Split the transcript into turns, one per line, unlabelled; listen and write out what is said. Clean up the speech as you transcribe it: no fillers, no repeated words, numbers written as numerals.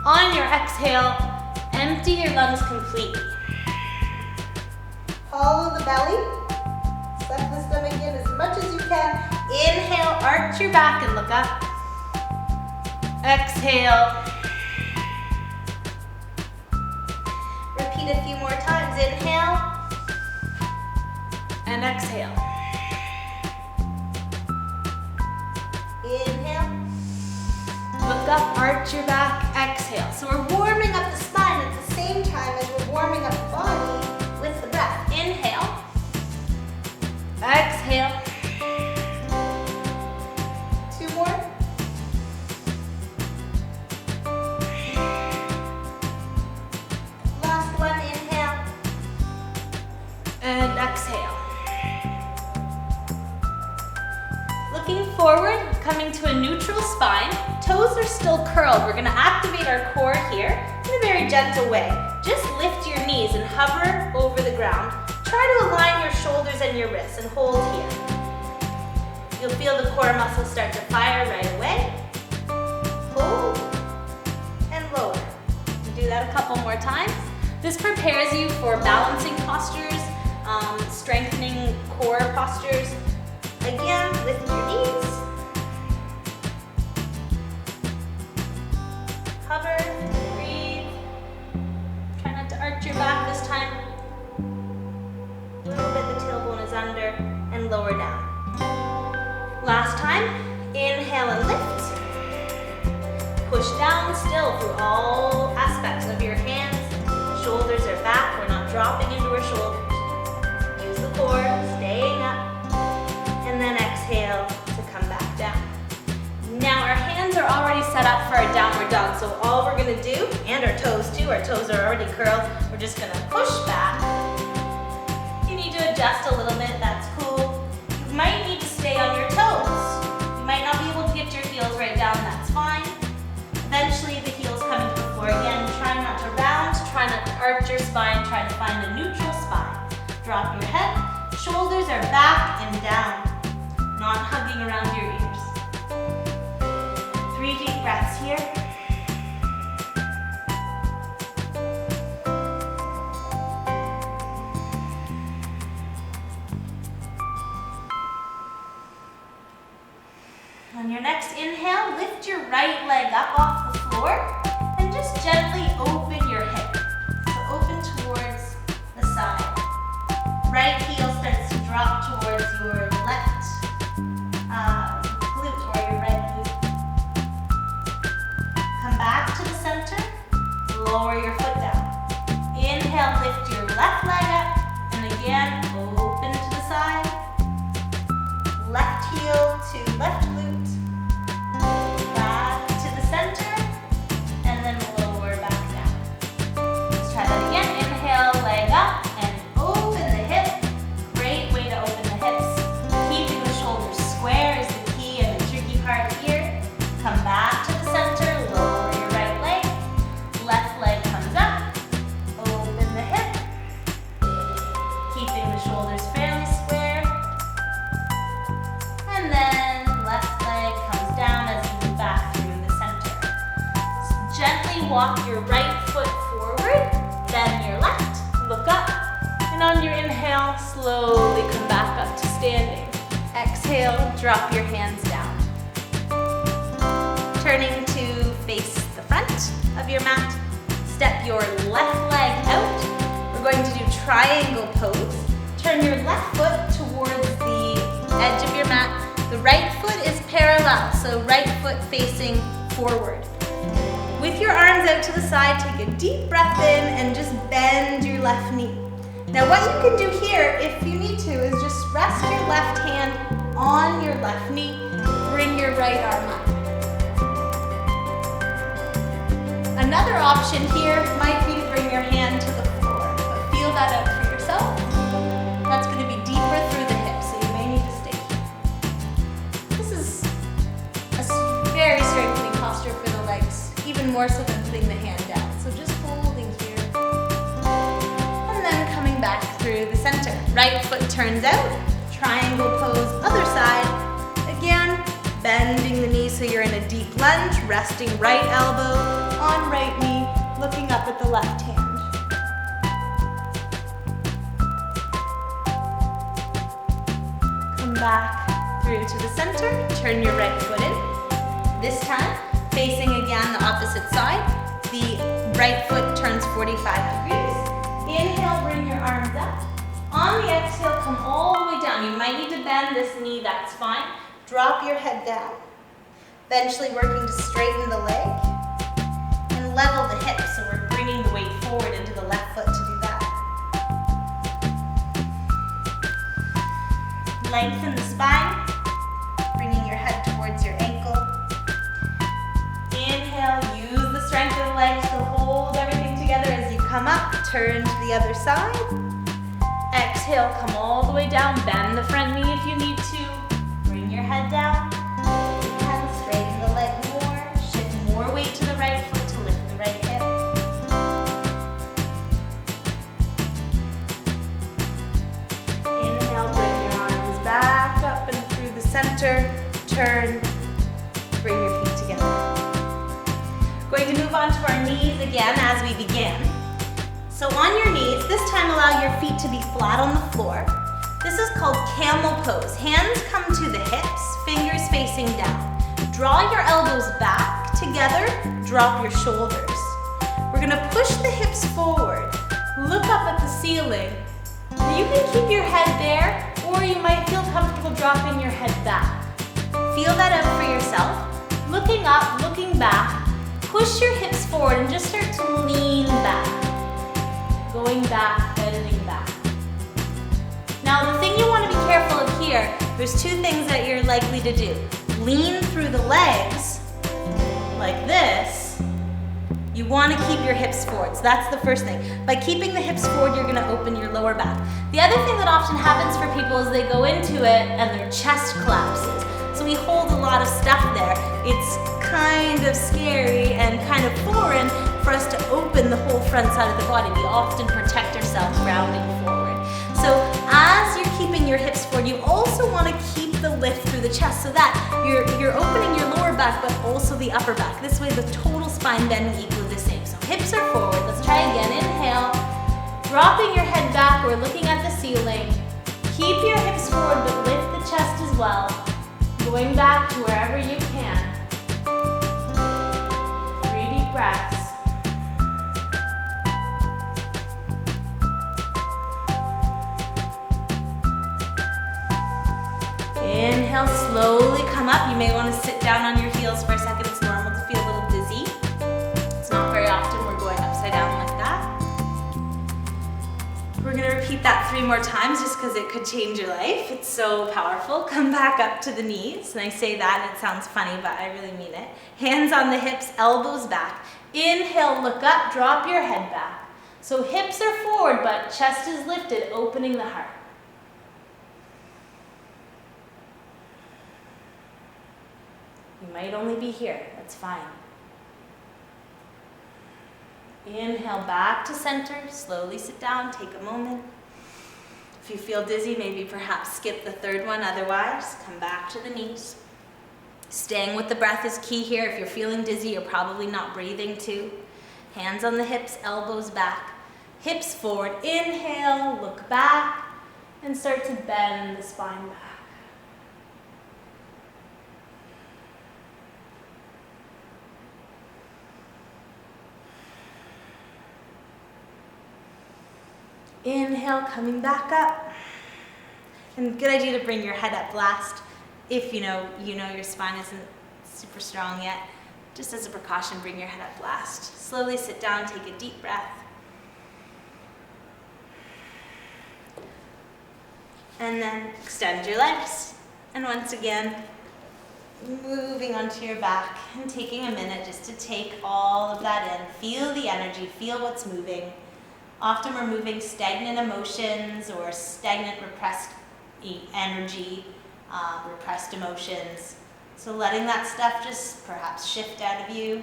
On your exhale, empty your lungs completely. Follow the belly. Suck the stomach in as much as you can. Inhale, arch your back and look up. Exhale. Repeat a few more times. Inhale and exhale. Inhale. Look up, arch your back, exhale. So we're warming up the spine at the same time as we're warming up the body with the breath. Inhale. Exhale. Two more. Last one, inhale. And exhale. Looking forward, coming to a neutral spine. Toes are still curled. We're gonna activate our core here in a very gentle way. Just lift your knees and hover over the ground. Try to align your shoulders and your wrists and hold here. You'll feel the core muscles start to fire right away. Hold and lower. Do that a couple more times. This prepares you for balancing postures, strengthening core postures. Again, lift your knees. Hover, breathe. Try not to arch your back this time. A little bit the tailbone is under and lower down. Last time, inhale and lift. Push down still through all aspects of your hands. Shoulders are back, we're not dropping into our shoulders. Use the core, staying up. And then exhale to come back down. Now our hands are already set up for our downward dog, so all we're gonna do, and our toes too, our toes are already curled, we're just gonna push back. If you need to adjust a little bit, that's cool. You might need to stay on your toes. You might not be able to get your heels right down, that's fine. Eventually the heels come into the floor again. Try not to round, try not to arch your spine, try to find a neutral spine. Drop your head, shoulders are back and down. Not hugging around your ears. 3 deep breaths here. On your next inhale, lift your right leg up off the floor and just gently open your hip. So open towards the side. Right heel starts to drop towards your left glute or your right glute. Come back to the center, lower your foot down. Inhale, lift your left leg up, and again, open to the side. Left heel to left glute, back to the center, and then lower back down. Let's try that again. Inhale, leg up, and open the hip. Great way to open the hips. Keeping the shoulders square is the key and the tricky part here. Come back to the center, lower your right leg. Left leg comes up. Open the hip. Keeping the shoulders fairly square. And then left leg comes down as you move back through the center. So gently walk your right foot forward, then your left. Look up. And on your inhale, slowly come back up to standing. Exhale, drop your hands down. Turning to face the front of your mat. Step your left leg out. We're going to do triangle pose. Turn your left foot towards the edge of your mat. The right foot is parallel, so right foot facing forward. With your arms out to the side, take a deep breath in and just bend your left knee. Now what you can do here, if you need to, is just rest your left hand on your left knee. Bring your right arm up. Another option here might be to bring your hand to the floor, but feel that out for yourself. That's going to be deeper through the hips, so you may need to stay here. This is a very strengthening posture for the legs, even more so than putting the hand down. So just holding here, and then coming back through the center. Right foot turns out, triangle pose, other side. Again, bending the knee so you're in a deep lunge, resting right elbow on right knee. the left hand. Come back through to the center, turn your right foot in. This time, facing again the opposite side, the right foot turns 45 degrees. Inhale, bring your arms up. On the exhale, come all the way down. You might need to bend this knee, that's fine. Drop your head down. Eventually working to straighten the leg and level the hips, so we're bringing the weight forward into the left foot to do that. Lengthen the spine, bringing your head towards your ankle. Inhale, use the strength of the legs to hold everything together as you come up, turn to the other side. Exhale, come all the way down, bend the front knee if you need to. Bring your head down. And straighten the leg more. Shift more weight to the right foot to lift the right hip. Inhale, bring your arms back up and through the center. Turn, bring your feet together. Going to move on to our knees again as we begin. So on your knees, this time allow your feet to be flat on the floor. This is called camel pose. Hands come to the hips, fingers facing down. Draw your elbows back together, drop your shoulders. We're gonna push the hips forward. Look up at the ceiling. You can keep your head there, or you might feel comfortable dropping your head back. Feel that out for yourself. Looking up, looking back, push your hips forward and just start to lean back. Going back, bending back. Now the thing you want to be careful of here, there's two things that you're likely to do. Lean through the legs, like this. You want to keep your hips forward, so that's the first thing. By keeping the hips forward, you're going to open your lower back. The other thing that often happens for people is they go into it and their chest collapses. So we hold a lot of stuff there. It's kind of scary and kind of foreign for us to open the whole front side of the body. We often protect ourselves rounding forward. So as you're keeping your hips forward, you also want to keep the lift through the chest so that you're opening your lower back but also the upper back. This way the total spine bend is equally the same. So hips are forward. Let's try again. Inhale, dropping your head back or looking at the ceiling. Keep your hips forward but lift the chest as well. Going back to wherever you can. 3 deep breaths. Inhale, slowly come up. You may want to sit down on your heels for a second. It's normal to feel a little dizzy. It's not very often we're going upside down like that. We're going to repeat that 3 more times just because it could change your life. It's so powerful. Come back up to the knees. And I say that and it sounds funny, but I really mean it. Hands on the hips, elbows back. Inhale, look up, drop your head back. So hips are forward, but chest is lifted, opening the heart. You might only be here, that's fine. Inhale back to center, slowly sit down, take a moment. If you feel dizzy, maybe perhaps skip the 3rd one, otherwise come back to the knees. Staying with the breath is key here. If you're feeling dizzy, you're probably not breathing too. Hands on the hips, elbows back, hips forward. Inhale, look back, and start to bend the spine back. Inhale, coming back up. And good idea to bring your head up last if you know your spine isn't super strong yet. Just as a precaution, bring your head up last. Slowly sit down, take a deep breath. And then extend your legs. And once again, moving onto your back and taking a minute just to take all of that in. Feel the energy, feel what's moving. Often we're moving stagnant emotions or stagnant repressed energy, repressed emotions. So letting that stuff just perhaps shift out of you.